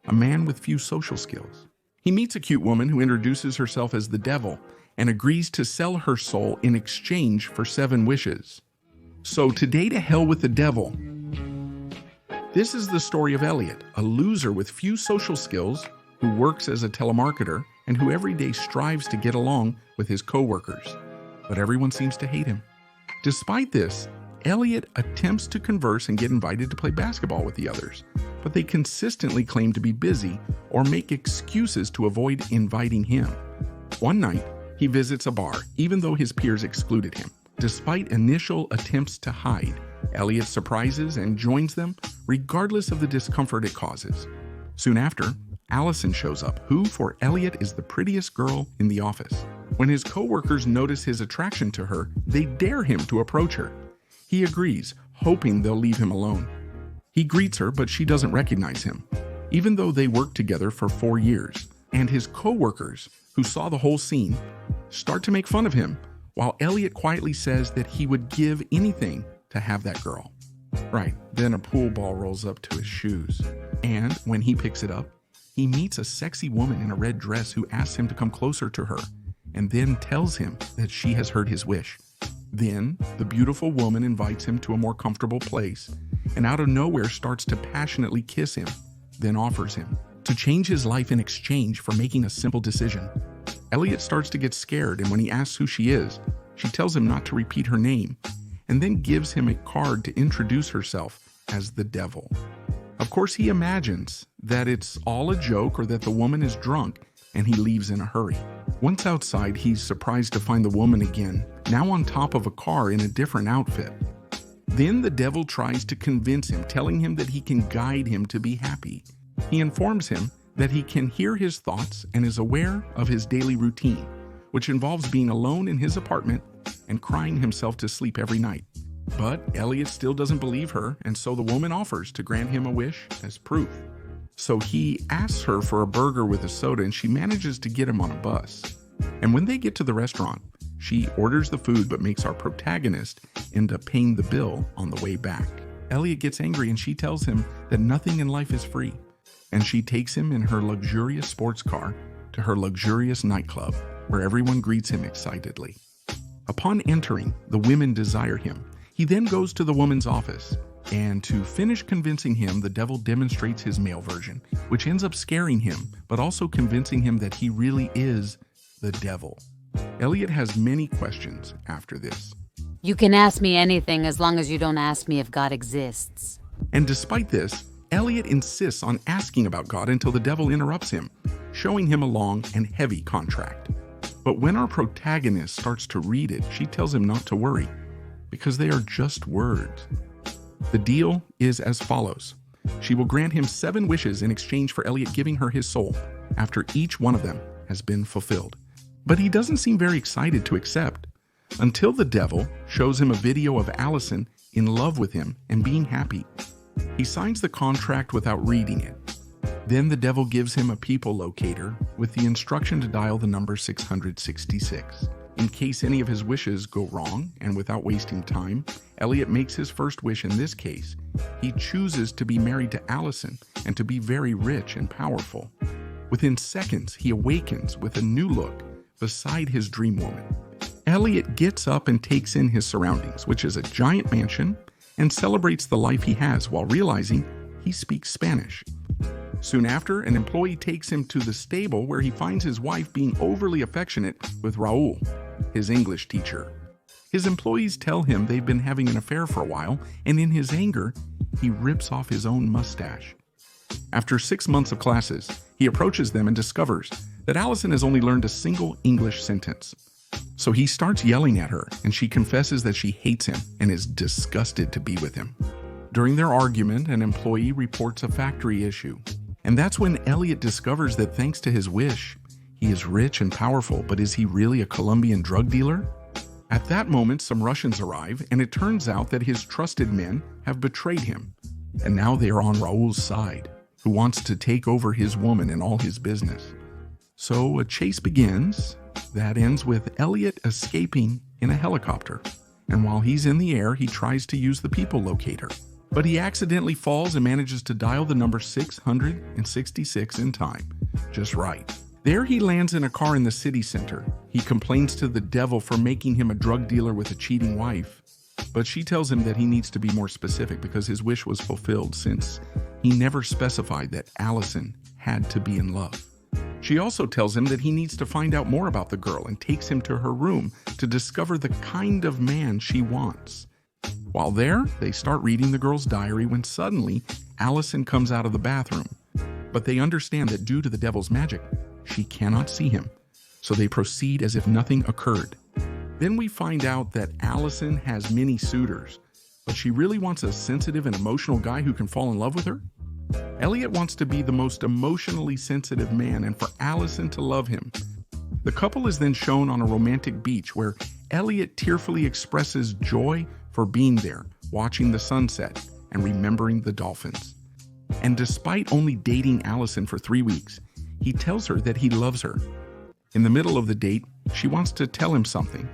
a man with few social skills. He meets a cute woman who introduces herself as the devil and agrees to sell her soul in exchange for 7 wishes. So today to hell with the devil. This is the story of Elliot, a loser with few social skills who works as a telemarketer and who every day strives to get along with his coworkers. But everyone seems to hate him. Despite this, Elliot attempts to converse and get invited to play basketball with the others, but they consistently claim to be busy or make excuses to avoid inviting him. One night, he visits a bar, even though his peers excluded him. Despite initial attempts to hide, Elliot surprises and joins them, regardless of the discomfort it causes. Soon after, Allison shows up, who for Elliot is the prettiest girl in the office. When his coworkers notice his attraction to her, they dare him to approach her. He agrees, hoping they'll leave him alone. He greets her, but she doesn't recognize him, even though they worked together for 4 years. And his coworkers, who saw the whole scene, start to make fun of him, while Elliot quietly says that he would give anything to have that girl. Right, then a pool ball rolls up to his shoes. And when he picks it up, he meets a sexy woman in a red dress who asks him to come closer to her, and then tells him that she has heard his wish. Then, the beautiful woman invites him to a more comfortable place, and out of nowhere starts to passionately kiss him, then offers him to change his life in exchange for making a simple decision. Elliot starts to get scared, and when he asks who she is, she tells him not to repeat her name, and then gives him a card to introduce herself as the devil. Of course, he imagines that it's all a joke or that the woman is drunk, and he leaves in a hurry. Once outside, he's surprised to find the woman again, now on top of a car in a different outfit. Then the devil tries to convince him, telling him that he can guide him to be happy. He informs him that he can hear his thoughts and is aware of his daily routine, which involves being alone in his apartment and crying himself to sleep every night. But Elliot still doesn't believe her, and so the woman offers to grant him a wish as proof. So he asks her for a burger with a soda, and she manages to get him on a bus. And when they get to the restaurant, she orders the food but makes our protagonist end up paying the bill on the way back. Elliot gets angry and she tells him that nothing in life is free, and she takes him in her luxurious sports car to her luxurious nightclub, where everyone greets him excitedly. Upon entering, the women desire him. He then goes to the woman's office, and to finish convincing him, the devil demonstrates his male version, which ends up scaring him, but also convincing him that he really is the devil. Elliot has many questions after this. You can ask me anything as long as you don't ask me if God exists. And despite this, Elliot insists on asking about God until the devil interrupts him, showing him a long and heavy contract. But when our protagonist starts to read it, she tells him not to worry, because they are just words. The deal is as follows. She will grant him 7 wishes in exchange for Elliot giving her his soul, after each one of them has been fulfilled. But he doesn't seem very excited to accept, until the devil shows him a video of Allison in love with him and being happy. He signs the contract without reading it. Then the devil gives him a people locator with the instruction to dial the number 666. In case any of his wishes go wrong, and without wasting time, Elliot makes his first wish in this case. He chooses to be married to Allison and to be very rich and powerful. Within seconds, he awakens with a new look beside his dream woman. Elliot gets up and takes in his surroundings, which is a giant mansion, and celebrates the life he has while realizing he speaks Spanish. Soon after, an employee takes him to the stable where he finds his wife being overly affectionate with Raul, his English teacher. His employees tell him they've been having an affair for a while, and in his anger, he rips off his own mustache. After 6 months of classes, he approaches them and discovers that Allison has only learned a single English sentence. So he starts yelling at her, and she confesses that she hates him and is disgusted to be with him. During their argument, an employee reports a factory issue. And that's when Elliot discovers that thanks to his wish, he is rich and powerful, but is he really a Colombian drug dealer? At that moment, some Russians arrive, and it turns out that his trusted men have betrayed him. And now they are on Raul's side, who wants to take over his woman and all his business. So a chase begins that ends with Elliot escaping in a helicopter. And while he's in the air, he tries to use the people locator. But he accidentally falls and manages to dial the number 666 in time, just right. There he lands in a car in the city center. He complains to the devil for making him a drug dealer with a cheating wife. But she tells him that he needs to be more specific because his wish was fulfilled since he never specified that Allison had to be in love. She also tells him that he needs to find out more about the girl and takes him to her room to discover the kind of man she wants. While there, they start reading the girl's diary when suddenly Allison comes out of the bathroom. But they understand that due to the devil's magic, she cannot see him. So they proceed as if nothing occurred. Then we find out that Allison has many suitors, but she really wants a sensitive and emotional guy who can fall in love with her? Elliot wants to be the most emotionally sensitive man and for Allison to love him. The couple is then shown on a romantic beach where Elliot tearfully expresses joy for being there, watching the sunset and remembering the dolphins. And despite only dating Allison for 3 weeks, he tells her that he loves her. In the middle of the date, she wants to tell him something,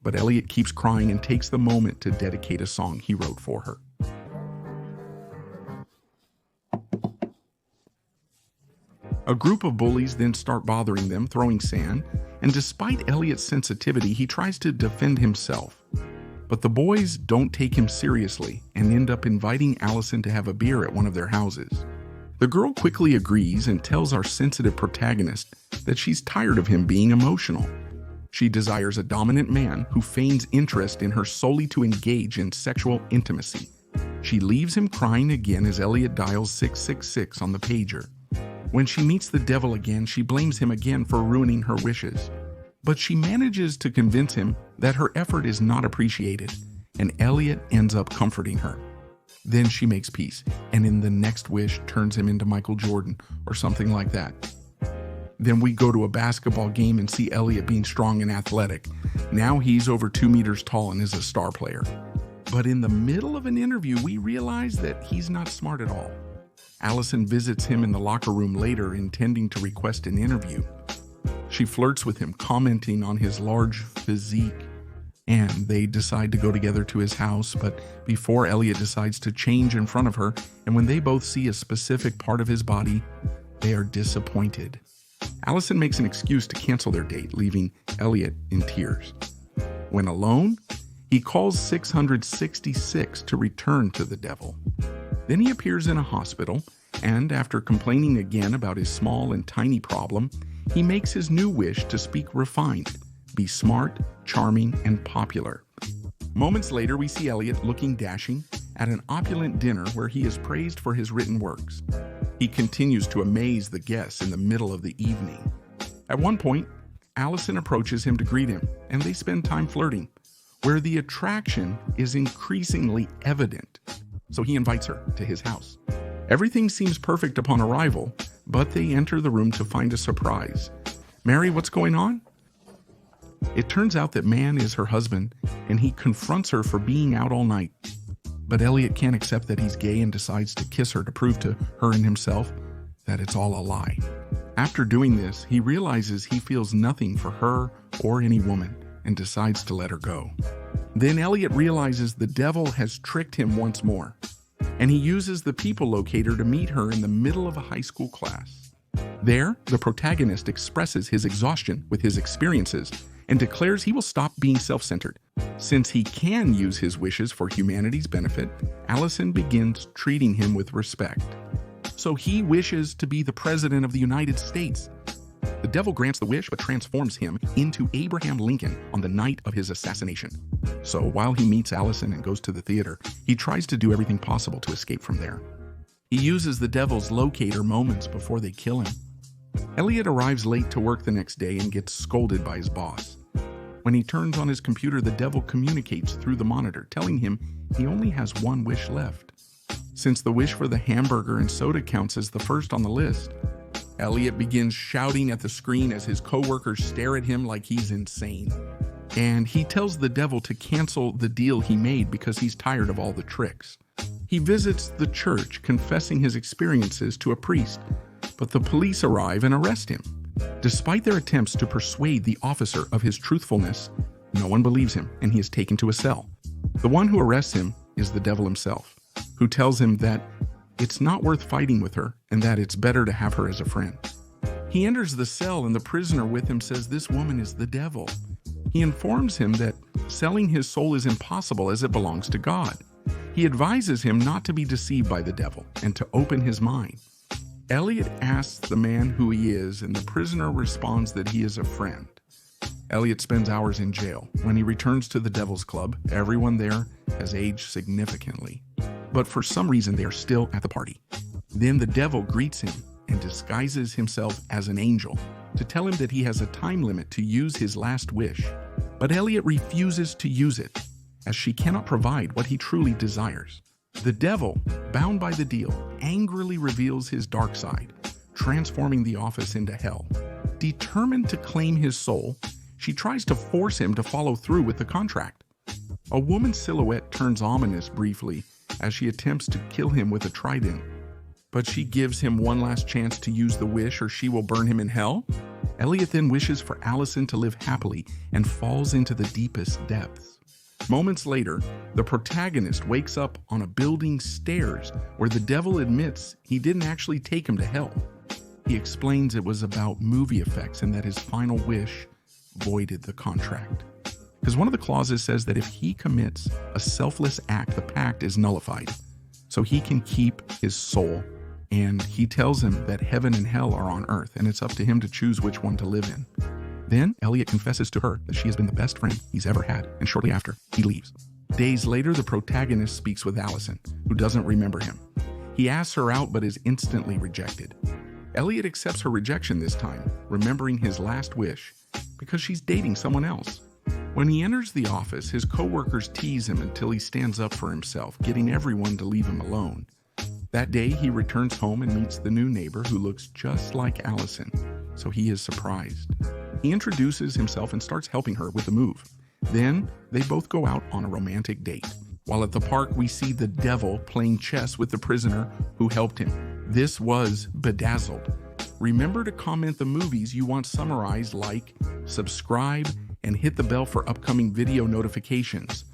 but Elliot keeps crying and takes the moment to dedicate a song he wrote for her. A group of bullies then start bothering them, throwing sand, and despite Elliot's sensitivity, he tries to defend himself. But the boys don't take him seriously and end up inviting Allison to have a beer at one of their houses. The girl quickly agrees and tells our sensitive protagonist that she's tired of him being emotional. She desires a dominant man who feigns interest in her solely to engage in sexual intimacy. She leaves him crying again as Elliot dials 666 on the pager. When she meets the devil again, she blames him again for ruining her wishes. But she manages to convince him that her effort is not appreciated, and Elliot ends up comforting her. Then she makes peace, and in the next wish turns him into Michael Jordan or something like that. Then we go to a basketball game and see Elliot being strong and athletic. Now he's over 2 meters tall and is a star player. But in the middle of an interview, we realize that he's not smart at all. Allison visits him in the locker room later, intending to request an interview. She flirts with him, commenting on his large physique, and they decide to go together to his house, but before Elliot decides to change in front of her, and when they both see a specific part of his body, they are disappointed. Allison makes an excuse to cancel their date, leaving Elliot in tears. When alone, he calls 666 to return to the devil. Then he appears in a hospital, and after complaining again about his small and tiny problem, he makes his new wish to speak refined, be smart, charming, and popular. Moments later, we see Elliot looking dashing at an opulent dinner where he is praised for his written works. He continues to amaze the guests in the middle of the evening. At one point, Allison approaches him to greet him, and they spend time flirting, where the attraction is increasingly evident. So he invites her to his house. Everything seems perfect upon arrival, but they enter the room to find a surprise. "Mary, what's going on?" It turns out that Man is her husband, and he confronts her for being out all night. But Elliot can't accept that he's gay and decides to kiss her to prove to her and himself that it's all a lie. After doing this, he realizes he feels nothing for her or any woman and decides to let her go. Then Elliot realizes the devil has tricked him once more, and he uses the people locator to meet her in the middle of a high school class. There, the protagonist expresses his exhaustion with his experiences and declares he will stop being self-centered. Since he can use his wishes for humanity's benefit, Allison begins treating him with respect. So he wishes to be the president of the United States. The devil grants the wish but transforms him into Abraham Lincoln on the night of his assassination. So while he meets Allison and goes to the theater, he tries to do everything possible to escape from there. He uses the devil's locator moments before they kill him. Elliot arrives late to work the next day and gets scolded by his boss. When he turns on his computer, the devil communicates through the monitor, telling him he only has one wish left. Since the wish for the hamburger and soda counts as the first on the list, Elliot begins shouting at the screen as his coworkers stare at him like he's insane. And he tells the devil to cancel the deal he made because he's tired of all the tricks. He visits the church, confessing his experiences to a priest, but the police arrive and arrest him. Despite their attempts to persuade the officer of his truthfulness, no one believes him and he is taken to a cell. The one who arrests him is the devil himself, who tells him that it's not worth fighting with her and that it's better to have her as a friend. He enters the cell and the prisoner with him says this woman is the devil. He informs him that selling his soul is impossible as it belongs to God. He advises him not to be deceived by the devil and to open his mind. Elliot asks the man who he is, and the prisoner responds that he is a friend. Elliot spends hours in jail. When he returns to the Devil's Club, everyone there has aged significantly. But for some reason, they are still at the party. Then the devil greets him and disguises himself as an angel to tell him that he has a time limit to use his last wish. But Elliot refuses to use it, as she cannot provide what he truly desires. The devil, bound by the deal, angrily reveals his dark side, transforming the office into hell. Determined to claim his soul, she tries to force him to follow through with the contract. A woman's silhouette turns ominous briefly as she attempts to kill him with a trident. But she gives him one last chance to use the wish or she will burn him in hell. Elliot then wishes for Allison to live happily and falls into the deepest depths. Moments later, the protagonist wakes up on a building's stairs where the devil admits he didn't actually take him to hell. He explains it was about movie effects and that his final wish voided the contract. Because one of the clauses says that if he commits a selfless act, the pact is nullified. So he can keep his soul. And he tells him that heaven and hell are on earth, and it's up to him to choose which one to live in. Then Elliot confesses to her that she has been the best friend he's ever had, and shortly after, he leaves. Days later, the protagonist speaks with Allison, who doesn't remember him. He asks her out but is instantly rejected. Elliot accepts her rejection this time, remembering his last wish, because she's dating someone else. When he enters the office, his co-workers tease him until he stands up for himself, getting everyone to leave him alone. That day, he returns home and meets the new neighbor who looks just like Allison, so he is surprised. He introduces himself and starts helping her with the move. Then, they both go out on a romantic date. While at the park, we see the devil playing chess with the prisoner who helped him. This was Bedazzled. Remember to comment the movies you want summarized, like, subscribe, and hit the bell for upcoming video notifications.